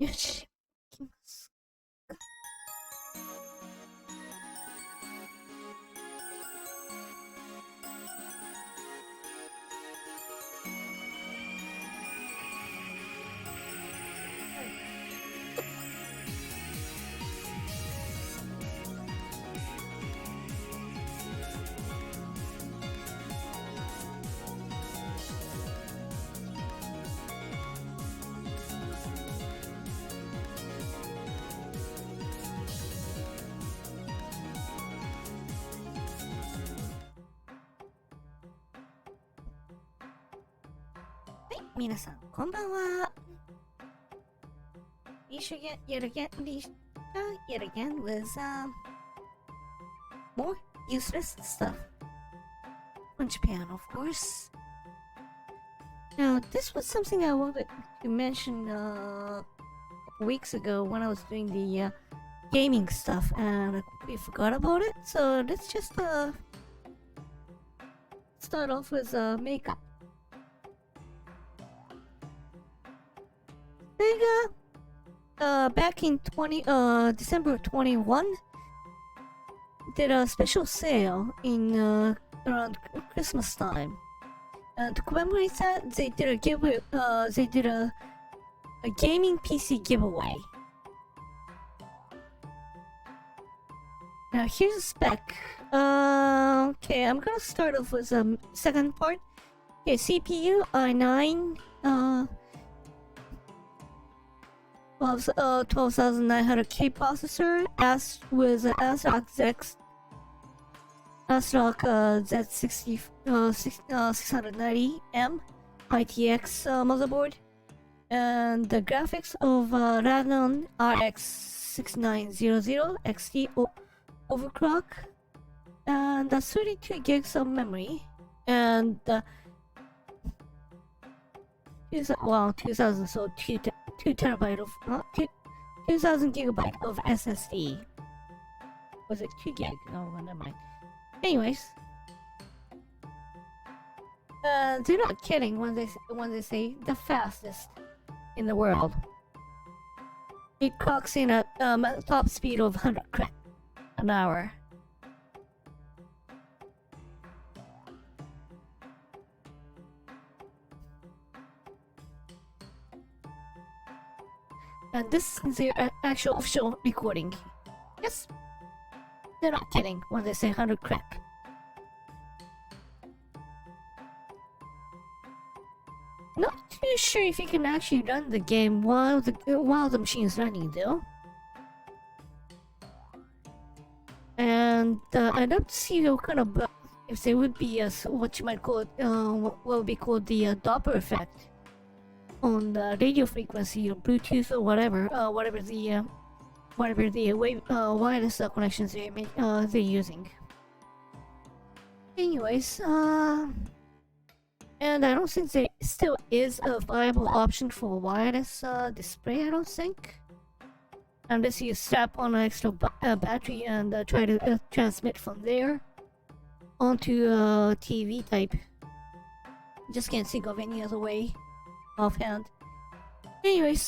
よし、行きます。はい、皆さん、こんばんは。Leisha yet again with more useless stuff on Japan, of course. Now, this was something I wanted to mention a couple weeks ago when I was doing the gaming stuff, and I completely forgot about it. So let's just start off with makeup. Sega, back in December 21, did a special sale in around Christmas time, and to commemorate that, they did a giveaway. They did a gaming PC giveaway. Now here's a spec. Okay, I'm gonna start off with the second part. Okay, CPU i9 12900K processor, with an ASRock Z60 690M ITX motherboard, and the graphics of Radeon RX 6900 XT overclock, and 32 gigs of memory, and 2000, so 2 terabyte of 2000 gigabyte of SSD. Was it 2 gig? Oh, well, never mind. Anyways, they're not kidding when they say the fastest in the world. It clocks in at top speed of 100 an hour. And this is their actual official recording. Yes, they're not kidding when they say 100 crack. Not too sure if you can actually run the game while the machine is running though. And I'd love to see what kind of if there would be what you might call it, what would be called the Doppler effect on the radio frequency or Bluetooth or whatever the wireless connections they're using. Anyways, and I don't think there still is a viable option for wireless display. I don't think, unless you strap on an extra battery and try to transmit from there onto a TV type. Just can't think of any other way offhand. Anyways,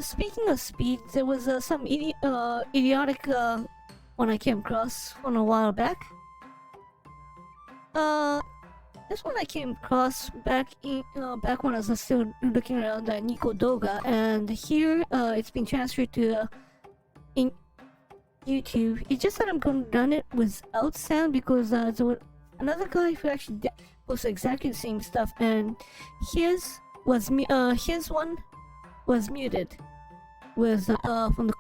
speaking of speed, there was some idiotic one I came across from a while back. This one I came across back when I was still looking around Nico Doga, and here it's been transferred to in YouTube. It's just that I'm gonna run it without sound because there was another guy who actually posted exactly the same stuff, and his one was muted with from the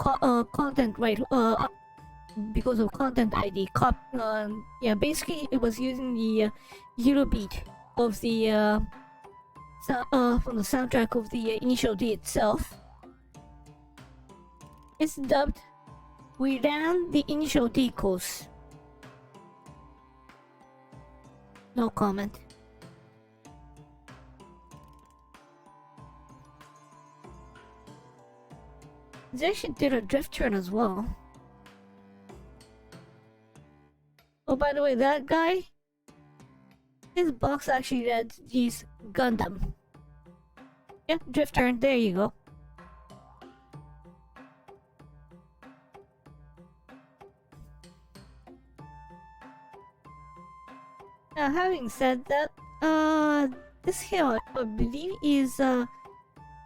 content right because of content ID. Yeah, basically it was using the Eurobeat of the from the soundtrack of the Initial D itself. It's dubbed "We Ran the Initial D course." No comment. They actually did a drift turn as well. Oh, by the way, that guy, his box actually read "G's Gundam." Yeah, drift turn. There you go. Having said that, this hill I believe is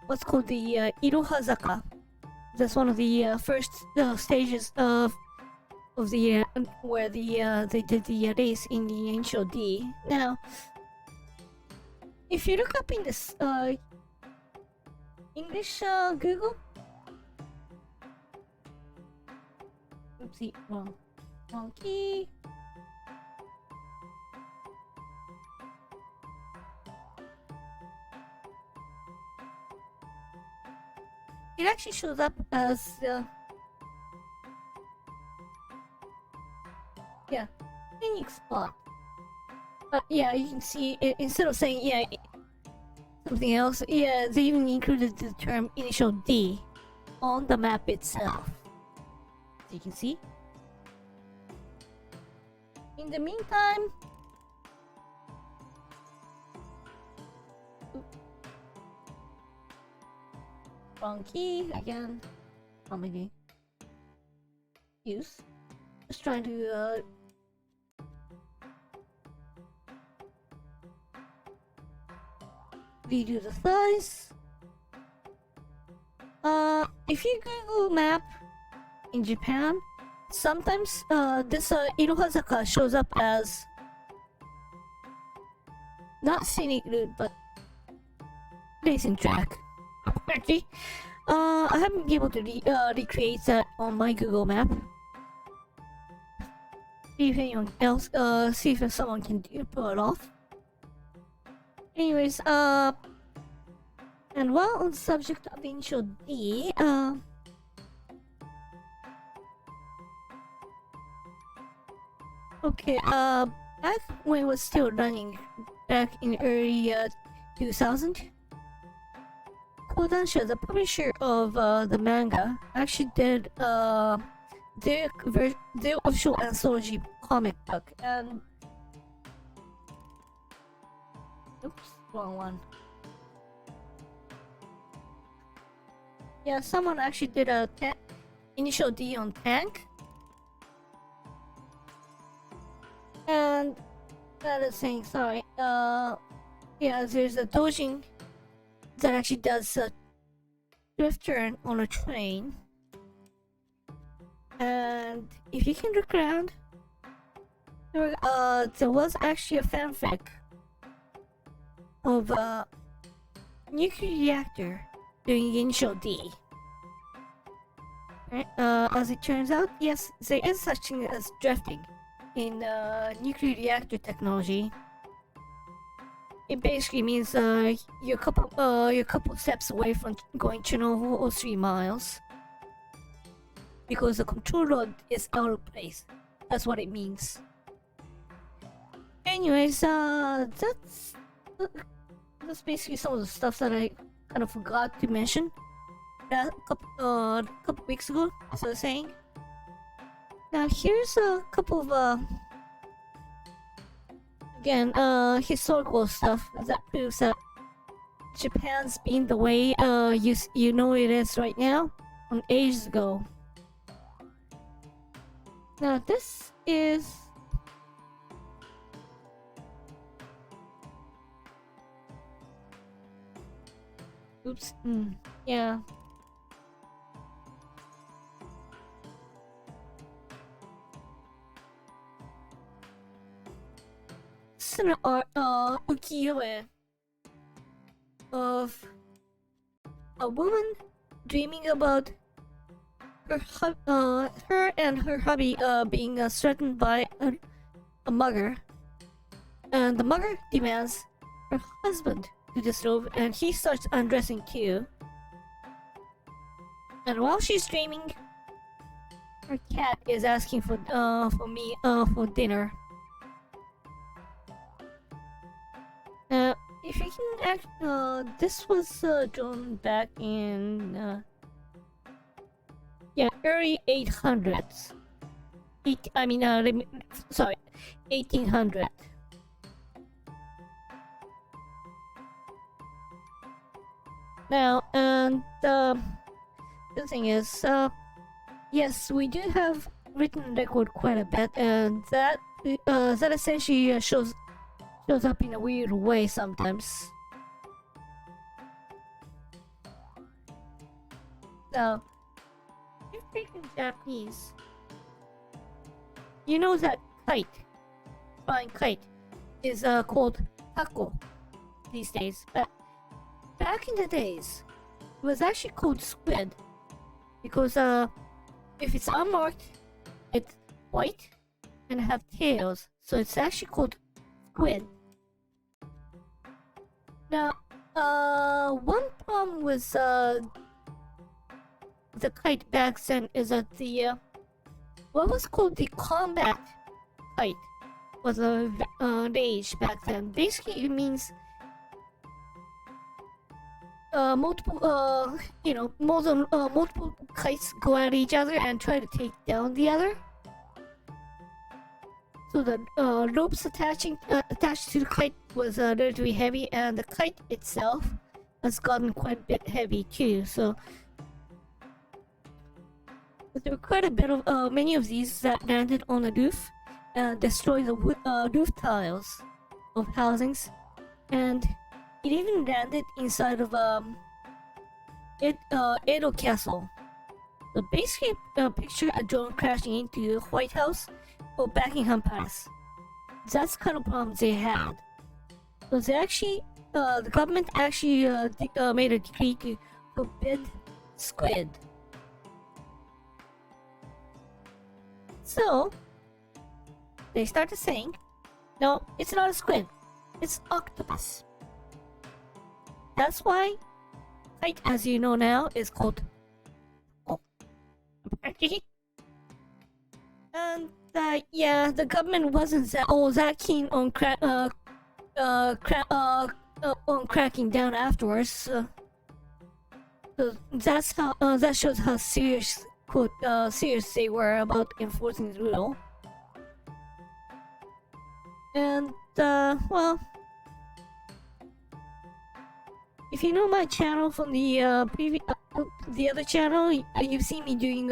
what's called the Irohazaka. That's one of the first stages of the where they did the race in the ancient D. Now, if you look up in this English Google, oopsie, wrong key. It actually shows up as yeah, unique spot. Yeah, you can see it, instead of saying something else, yeah, they even included the term initial D on the map itself. As you can see. In the meantime, wrong key again. How many? Use. Just trying to redo the size. If you Google map in Japan, sometimes this Irohazaka shows up as not scenic route but racing track. Actually, I haven't been able to recreate that on my Google map. See if anyone else, see if someone can pull it off. Anyways, and while on the subject of initial D, okay, back when it was still running, back in early 2000, Kodansha, the publisher of the manga, actually did their official anthology comic book, and oops, wrong one. Yeah, someone actually did a initial D on tank, and that is saying sorry. Yeah, there's a dojin that actually does a drift turn on a train. And if you can look around, there was actually a fanfic of a nuclear reactor doing initial D. As it turns out, yes, there is such thing as drifting in nuclear reactor technology. It basically means you're a couple steps away from going Chernobyl or 3 miles. Because the control rod is out of place. That's what it means. Anyways, that's basically some of the stuff that I kind of forgot to mention that couple weeks ago, as I was saying. Now here's a couple of again historical stuff that proves that Japan's been the way you know it is right now from ages ago. Now this is oops, yeah. This is an ukiyo-e of a woman dreaming about her and her hubby being threatened by a mugger, and the mugger demands her husband to disrobe, and he starts undressing too. And while she's dreaming, her cat is asking for dinner. If you can act, this was drawn back in early 800s. 1800. Now, and the thing is, yes, we do have written record quite a bit, and that essentially shows shows up in a weird way sometimes. So, if you speak in Japanese, you know that kite, flying kite, is called tako these days. But back in the days, it was actually called squid because if it's unmarked, it's white and have tails, so it's actually called squid. Now, one problem with the kite back then is that the what was called the combat kite was a rage back then. Basically, it means multiple multiple kites go at each other and try to take down the other. So the ropes attached to the kite was relatively heavy, and the kite itself has gotten quite a bit heavy too. So there were quite a bit of many of these that landed on the roof and destroyed the roof tiles of housings, and it even landed inside of Edo Castle. So basically, picture a drone crashing into White House or Buckingham Palace. That's the kind of problems they had. So they actually, the government actually made a decree to forbid squid. So they started saying, no, it's not a squid, it's octopus. That's why kite, as you know now, is called and yeah, the government wasn't that keen on cracking down afterwards. So that's how that shows how serious they were about enforcing the rule. And well, if you know my channel from the the other channel, you've seen me doing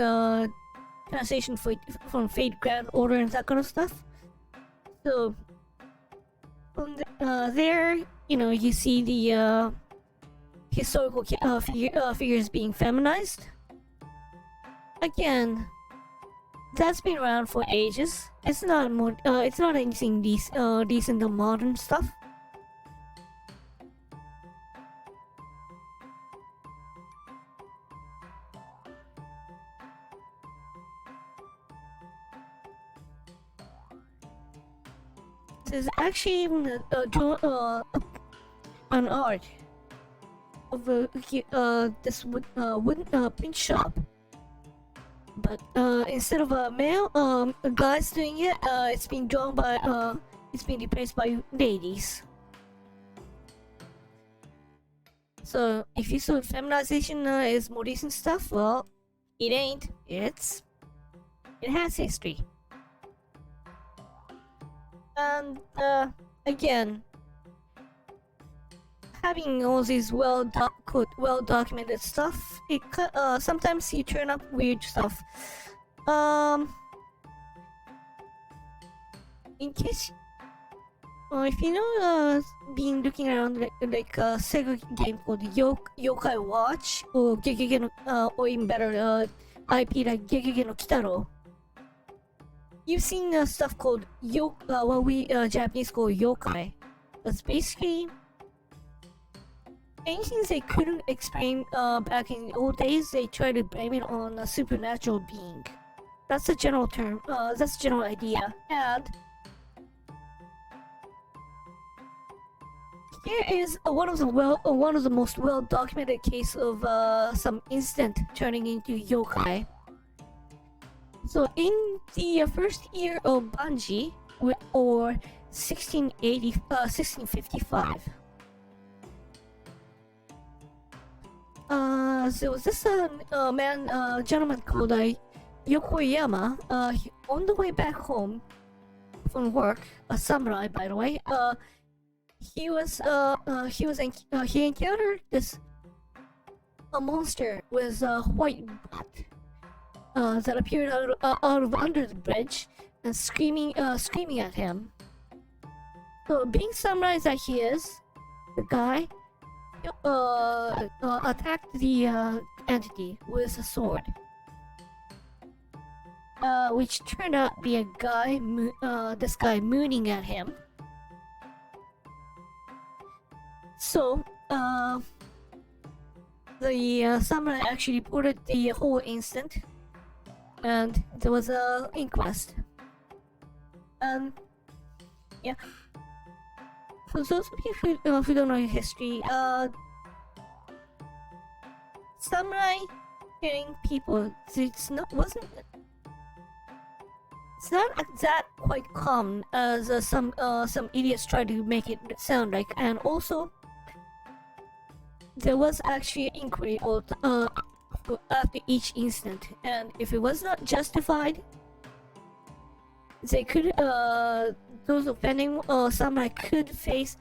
translation from Fate Grand Order and that kind of stuff. So from there, you know, you see the historical figures being feminized. Again, that's been around for ages. It's not anything decent or modern stuff. There's actually even an art of this wooden print shop, but instead of a male guys doing it, it's being drawn by it's being replaced by ladies. So if you thought feminization is more recent stuff, well, it ain't. It has history. And again, having all these well documented stuff, it sometimes you turn up weird stuff. In case, if you know, been looking around like a Sega game called Yokai Watch, or Gegege no, or even better, IP like Gegege no Kitaro. You've seen stuff called what we Japanese call yokai. That's basically anything they couldn't explain back in the old days. They try to blame it on a supernatural being. That's the general term. That's the general idea. And here is one of the most well documented case of some incident turning into yokai. So in the first year of Banji, or 1655, there was this gentleman called Yokoyama. On the way back home from work, a samurai, by the way. He encountered this a monster with a white butt. That appeared out of under the bridge and screaming at him. So being samurai that he is, the guy attacked the entity with a sword, which turned out to be a guy, this guy mooning at him. So, the samurai actually reported the whole incident, and there was a inquest. And yeah, for those of you who don't know your history, samurai killing people, it's not that quite common as some idiots try to make it sound like. And also, there was actually an inquiry after each incident, and if it was not justified, they could those offending samurai could face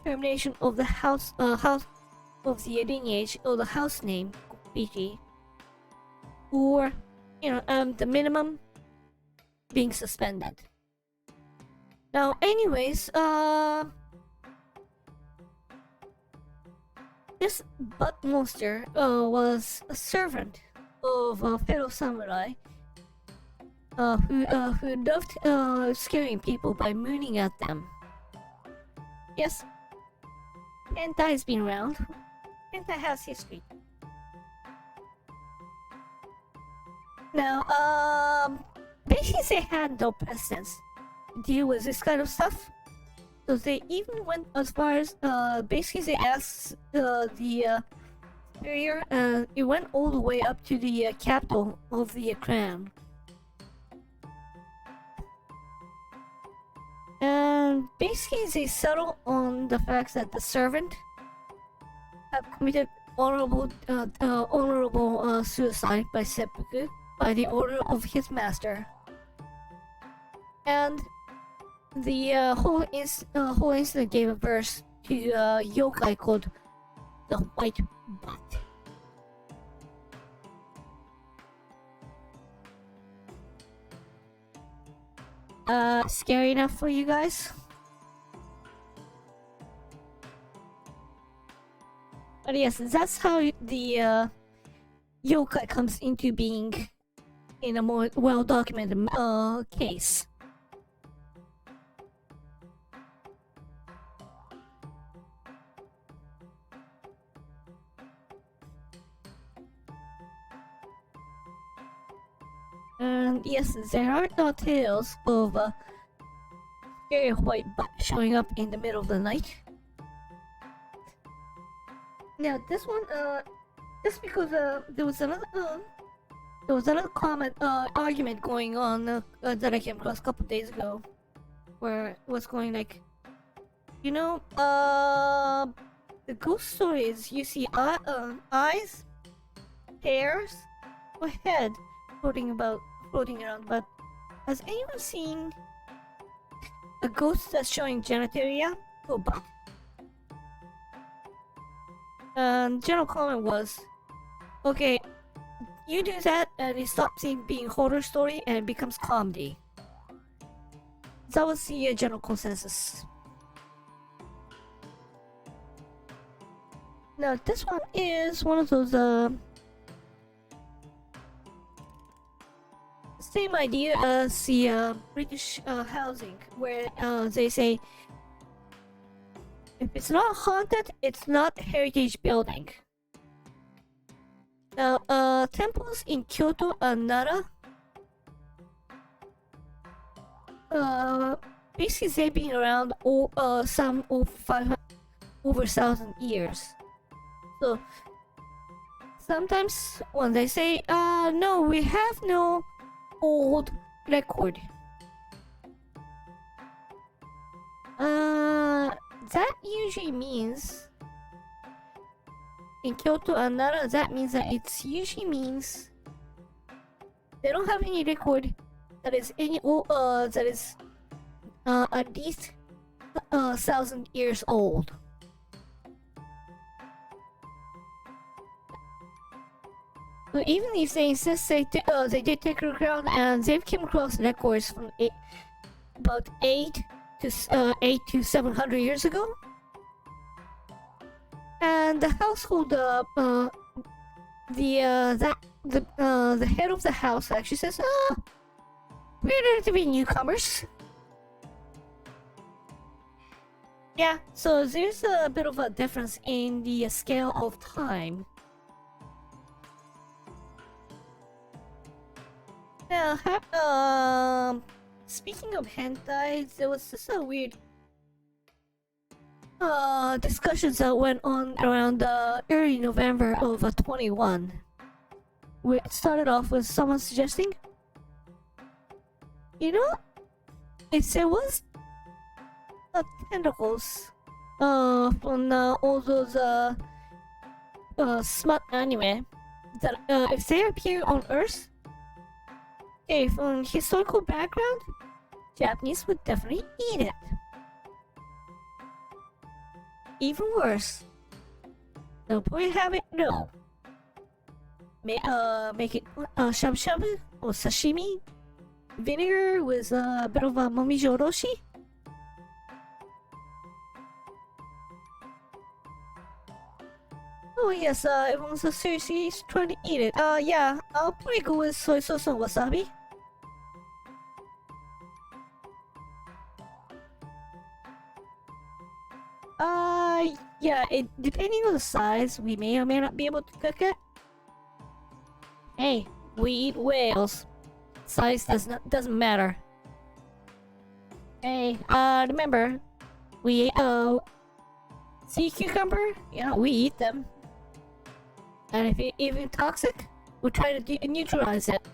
termination of the house of the lineage or the house name BG, or the minimum being suspended. Now, anyways, this butt monster was a servant of a fellow samurai who loved scaring people by mooning at them. Yes, hentai has been around. Hentai has history. Now, basically they had no precedence to deal with this kind of stuff. So they even went as far as basically they asked the superior, it went all the way up to the capital of the crown. And basically they settled on the fact that the servant had committed honorable suicide by seppuku by the order of his master. And the whole incident gave a birth to a yokai called the White Butt. Scary enough for you guys? But yes, that's how the yokai comes into being in a more well-documented case. And yes, there are tales of a scary white butt showing up in the middle of the night. Now this one, just because there was another argument going on that I came across a couple days ago, where it was going like, the ghost stories you see eyes, hairs, or head floating around, but has anyone seen a ghost that's showing genitalia or butt? And general comment was, okay, you do that and it stops being horror story and it becomes comedy. That was the general consensus. Now this one is one of those same idea as the British housing, where they say if it's not haunted, it's not a heritage building. Now, temples in Kyoto and Nara, basically they've been around some over 1,000 years. So sometimes when they say, no, we have no old record, that usually means in Kyoto and Nara, that means that it usually means they don't have any record that is at least 1,000 years old. So even if they insist they did take a crown, and they've come across records from about 8 8 to 700 years ago. And the household, the head of the house actually says, we're going to be newcomers. Yeah, so there's a bit of a difference in the scale of time. Yeah, speaking of hentai, there was just a weird discussions that went on around early November of 21. We started off with someone suggesting, you know, if there was tentacles from all those smut anime that if they appear on Earth, okay, from historical background, Japanese would definitely eat it. Even worse, no point have it. No, make it shabu shabu or sashimi, vinegar with a bit of a momiji oroshi. Oh yes, everyone's seriously trying to eat it. Yeah, I'll probably go with soy sauce and wasabi. Yeah, depending on the size, we may or may not be able to cook it. Hey, we eat whales. Size doesn't matter. Hey, remember, we sea cucumber. Yeah, we eat them. And if it's even toxic, we'll try to neutralize it.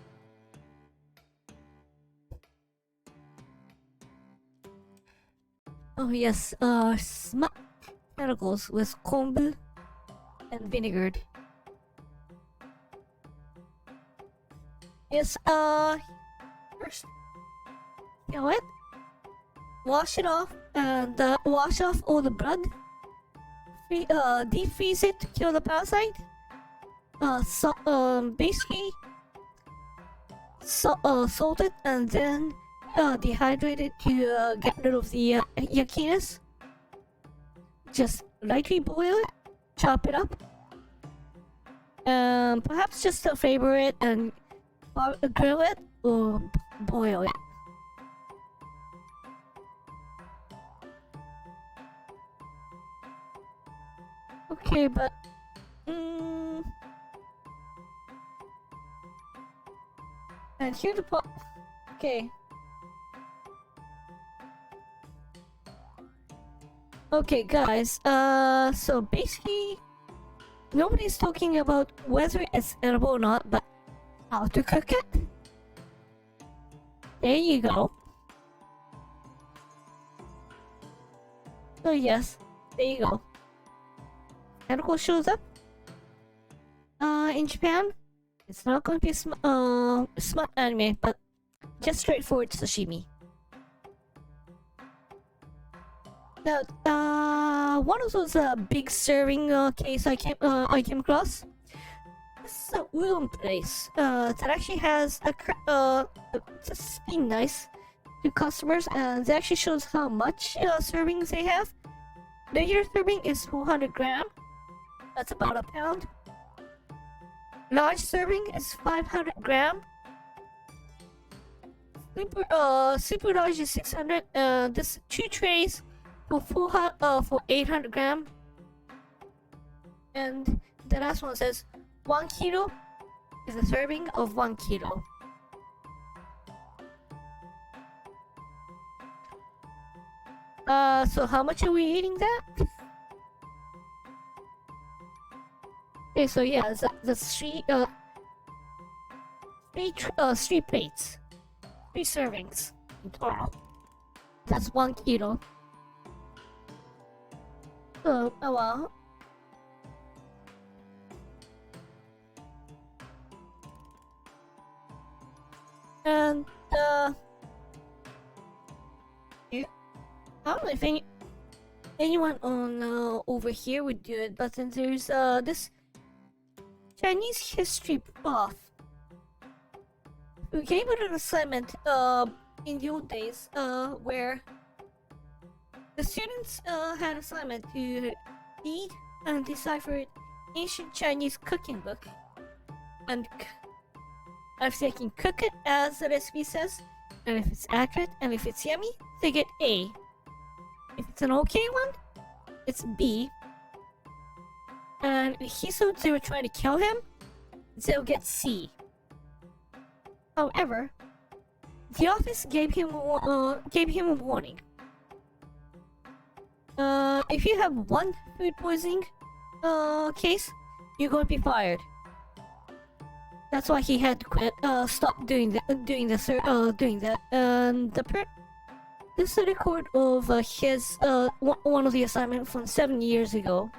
Oh yes, smut tentacles with kombu and vinegar. Yes, first, you know what? Wash it off and wash off all the blood. Deep freeze it to kill the parasite. Basically, salt it and then dehydrate it to get rid of the yuckiness. Just lightly boil it, chop it up, perhaps just flavor it and grill it or boil it. Okay, but and here's the pot. Okay. Okay, guys. So basically, nobody's talking about whether it's edible or not, but how to cook it. There you go. So yes, there you go. Tentacle shows up. In Japan, it's not going to be smut anime, but just straightforward sashimi. Now, one of those big serving case I came across. This is a udon place that actually has just being nice to customers, and it actually shows how much servings they have. The regular serving is 400 grams. That's about a pound. Large serving is 500 grams. Super large is 600. This 2 trays for 800 grams. And the last one says 1 kilo is a serving of 1 kilo. So how much are we eating that? Okay, so yeah, that's three plates, 3 servings in total. That's 1 kilo. So, oh well. And yeah, I don't know if anyone on over here would do it, but then there's this Chinese history prof who gave it an assignment in the old days where The students had assignment to read and decipher ancient Chinese cooking book, and I've taken cook it as the recipe says, and if it's accurate and if it's yummy, they get A. If it's an okay one, it's B. And if he thought they were trying to kill him, they'll get C. However, the office gave him a warning. If you have one food poisoning case, you're going to be fired. That's why he had to quit. Stop doing that. And this is a record of his one of the assignments from 7 years ago.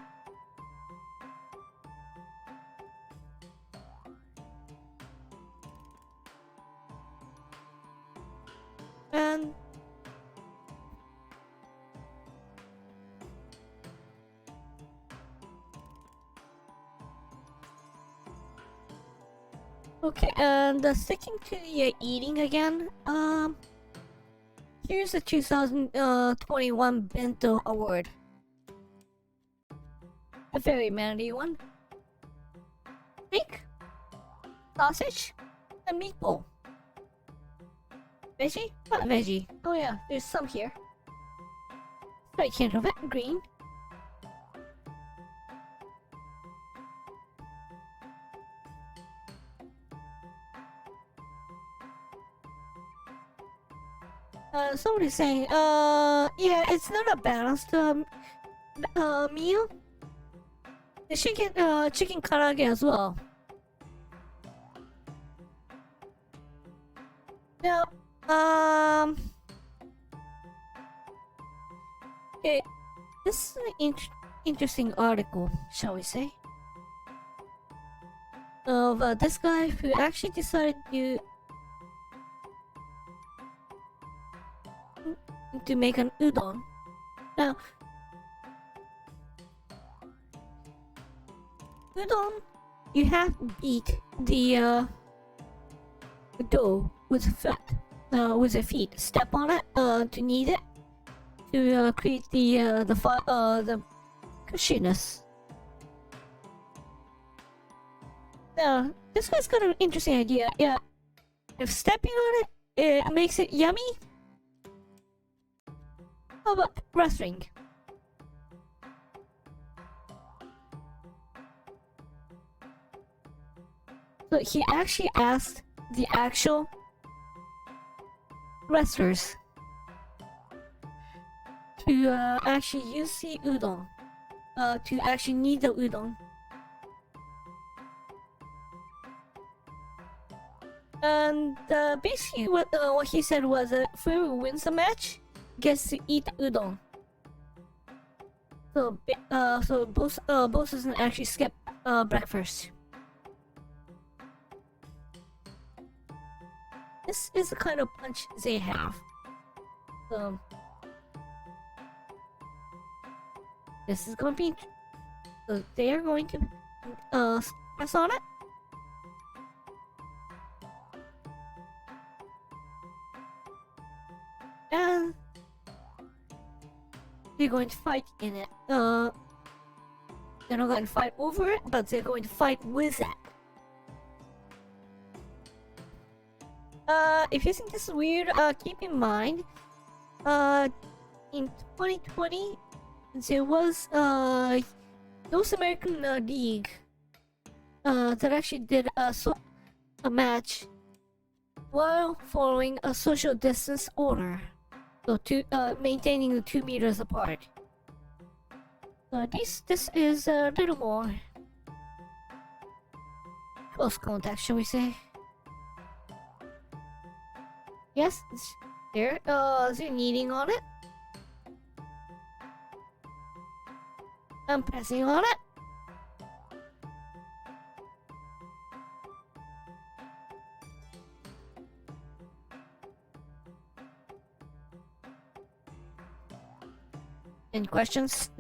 And okay, and sticking to the eating again, here's the 2021 Bento Award. A very manly one. Steak, sausage, and meatball. Veggie? What veggie? Oh yeah, there's some here. Straight can of it, green. Somebody's saying, yeah, it's not a balanced meal. They should get chicken karaage as well. Now, okay, this is an interesting article, shall we say, of this guy who actually decided to make an udon. Now, udon, you have to beat the dough with the feet. Step on it to knead it to create the cushiness. Now, this guy's got an interesting idea. Yeah, if stepping on it makes it yummy, how about wrestling? So he actually asked the actual wrestlers to actually use the udon, to actually knead the udon. And basically what he said was whoever wins the match gets to eat udon. So both doesn't actually skip breakfast. This is the kind of punch they have. So this is going to be. So they are going to press on it. And they're going to fight in it. They're not going to fight over it, but they're going to fight with it. If you think this is weird, keep in mind, in 2020, there was North American League that actually did a match while following a social distance order, so maintaining the 2 meters apart. This is a little more close contact, shall we say? Yes, they're kneading on it. I'm pressing on it. Any questions?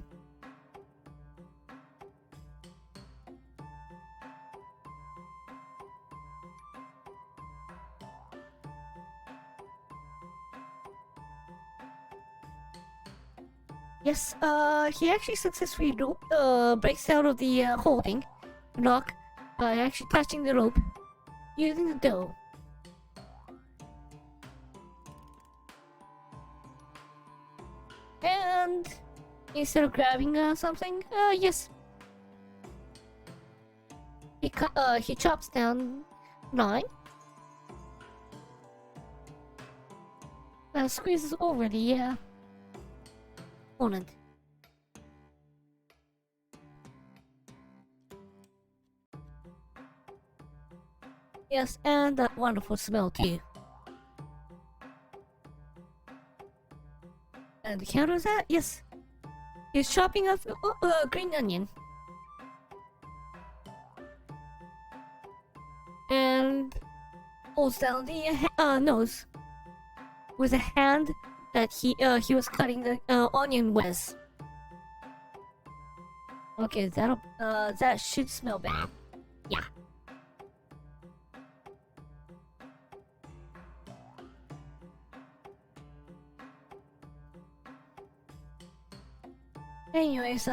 Yes, he actually successfully breaks out of the holding lock by actually touching the rope using the dough. And instead of grabbing something, yes, he chops down 9 and squeezes over the opponent. Yes, and that wonderful smell too. And the counter is that? Yes. He's chopping up green onion. And pulls down the nose with a hand that he was cutting the onion with. Okay, that should smell bad. Yeah. Anyways,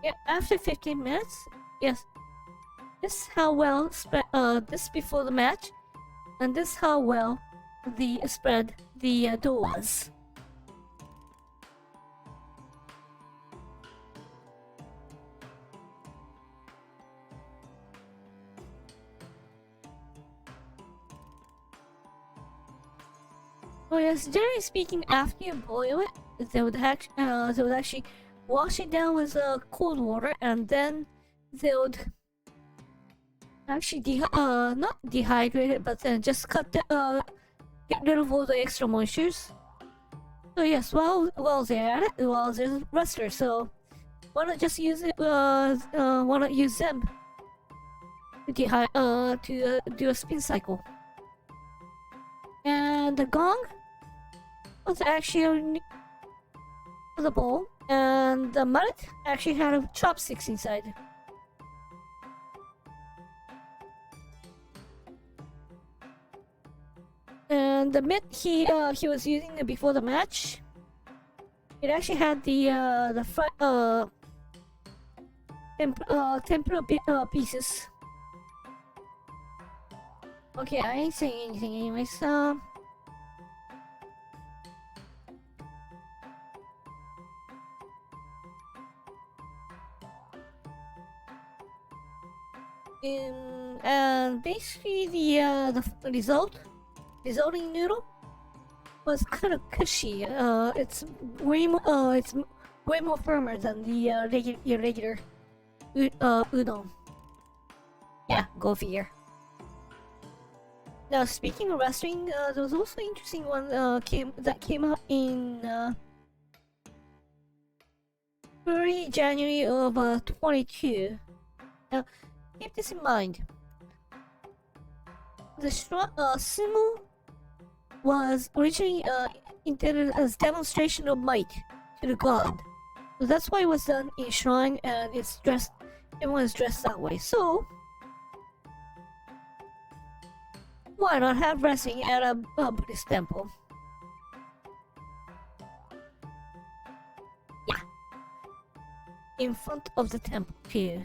yeah, after 15 minutes, yes, this is how well this before the match, and this how well the spread the dough was. Oh yes, generally speaking, after you boil it, they would actually wash it down with cold water, and then they would actually not dehydrate it, but then just get rid of all the extra moistures. So yes, while they're at it, while there's rusters, so why not just use it? Why not use them to do a spin cycle? And the gong was actually the bowl, and the mallet actually had a chopsticks inside. And the mitt he was using before the match, it actually had the front tempura pieces. Okay, I ain't saying anything anyways. And basically the resulting noodle was kind of cushy. It's way more firmer than the regular udon. Yeah, go figure. Now speaking of wrestling, there was also an interesting one came out in early January of 22. Now keep this in mind. The sumo was originally intended as demonstration of might to the god. So that's why it was done in shrine, and everyone is dressed that way. So why not have wrestling at a Buddhist temple? Yeah. In front of the temple too.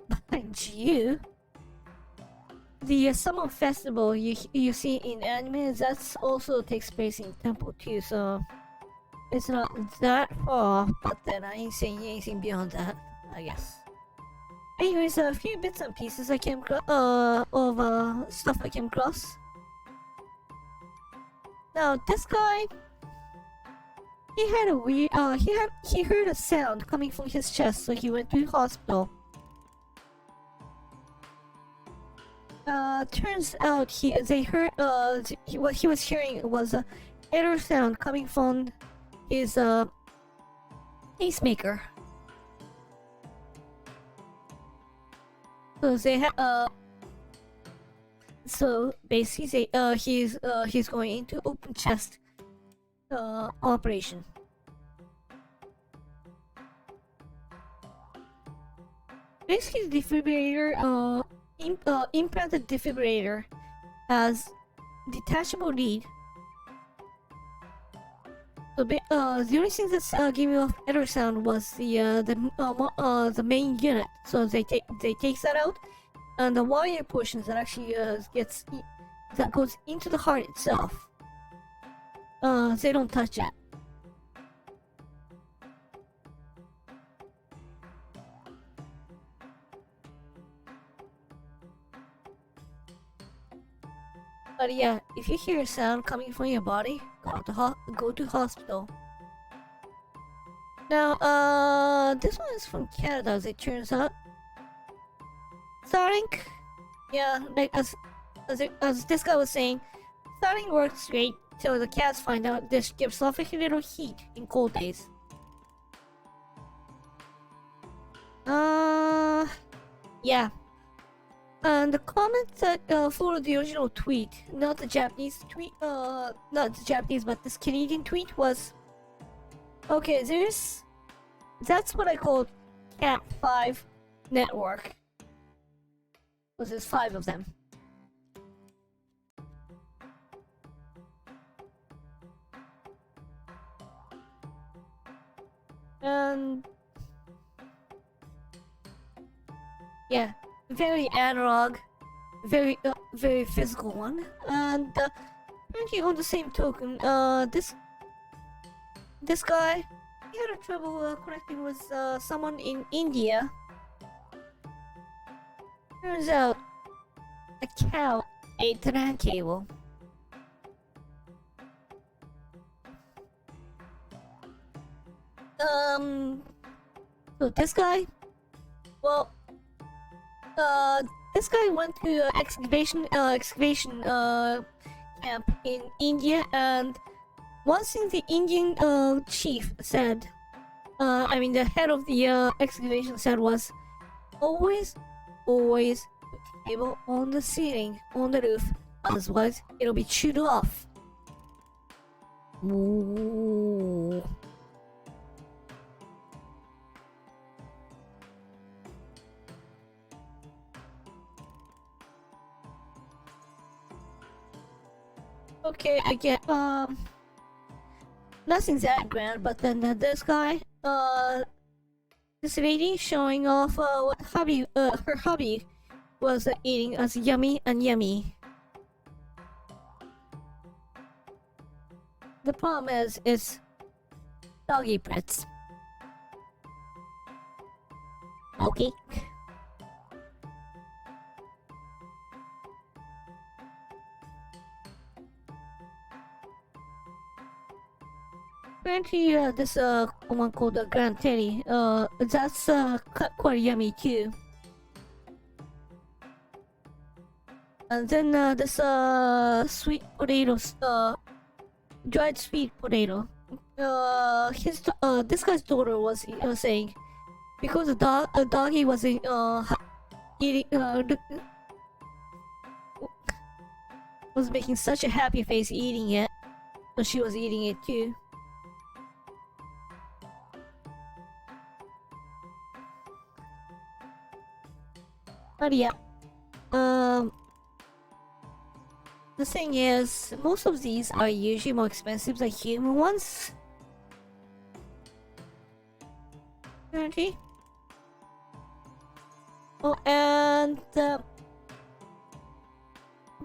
Behind you, the summer festival you see in anime, that's also takes place in temple too, so it's not that far, but then I ain't saying anything beyond that, I guess. Anyways, a few bits and pieces I came across, of stuff I came across. Now this guy, he had a weird, he heard a sound coming from his chest, so he went to the hospital. Turns out what he was hearing was a error sound coming from his pacemaker. So they had so basically he's going into open chest operation. Basically, the defibrillator, implanted defibrillator has detachable lead. So, the only thing that's giving off error sound was the main unit. So they take that out, and the wire portions that actually that goes into the heart itself. They don't touch that. But yeah, if you hear a sound coming from your body, go to hospital. Now, this one is from Canada, as it turns out. Starlink, yeah, like as this guy was saying, Starlink works great till the cats find out this gives off a little heat in cold days. Yeah. And the comment that followed the original tweet, not the Japanese tweet, not the Japanese, but this Canadian tweet was, okay, that's what I call Cat 5 network. Was there's 5 of them. And yeah, very analog, very physical one. And apparently on the same token, this guy, he had trouble connecting with someone in India. Turns out a cow ate the LAN cable. So this guy, well, this guy went to excavation camp in India, and one thing the Indian chief said, I mean the head of the excavation said was, always put cable on the ceiling, on the roof, otherwise it'll be chewed off. Ooh. Okay, I get nothing's that grand, but then this guy, this lady showing off what hobby, her hobby was eating as yummy and yummy. The problem is, it's doggy breads. Okay. Apparently, this one called Grand Teddy, that's quite yummy too. And then this sweet potatoes, dried sweet potato. This guy's daughter was saying, because the doggy was eating, was making such a happy face eating it, so she was eating it too. But yeah, the thing is, most of these are usually more expensive than human ones. Apparently. Oh, and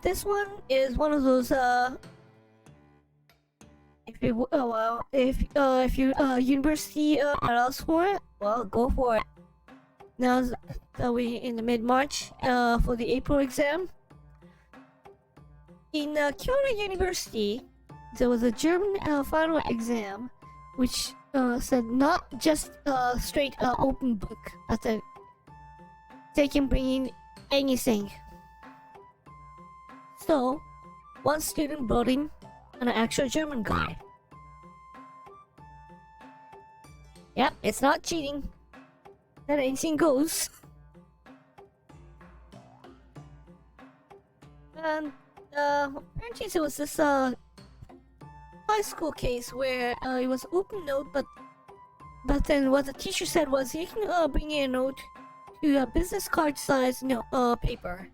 this one is one of those if you university allows for it, well, go for it. Now that we in the mid-March for the April exam. In Kyoto University, there was a German final exam, which said not just straight open book, but that they can bring in anything. So, one student brought in an actual German guy. Yep, it's not cheating. That anything goes. And apparently there was this high school case where it was open note, but then what the teacher said was, you can bring in a note to a business card size paper.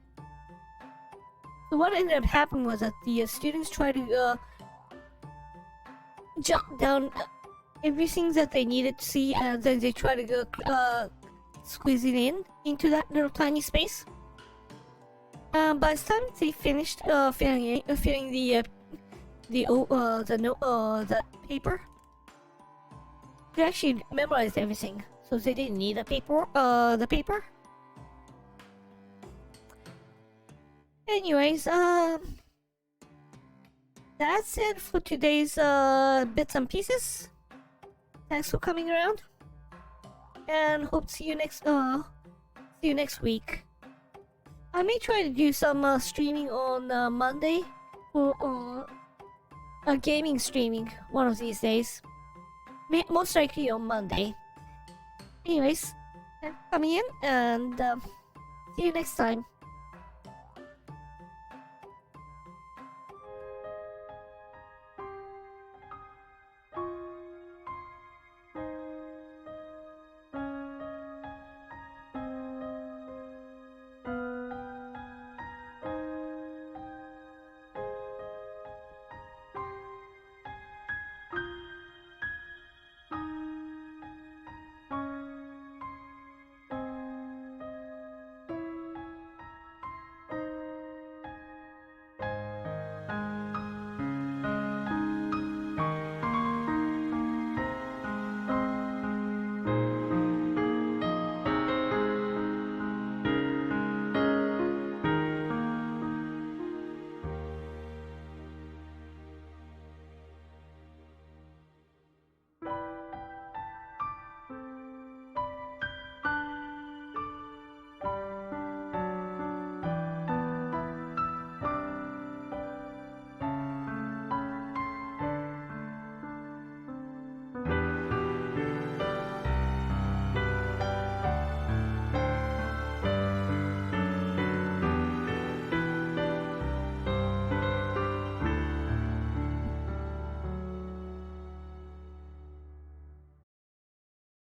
So what ended up happening was that the students tried to jot down everything that they needed to see, and then they try to go squeeze it in into that little tiny space. By the time they finished filling that paper, they actually memorized everything, so they didn't need the paper. Anyways, that's it for today's bits and pieces. Thanks for coming around, and hope to see you next week. I may try to do some streaming on Monday, or gaming streaming one of these days. Most likely on Monday. Anyways, thanks for coming in, and see you next time.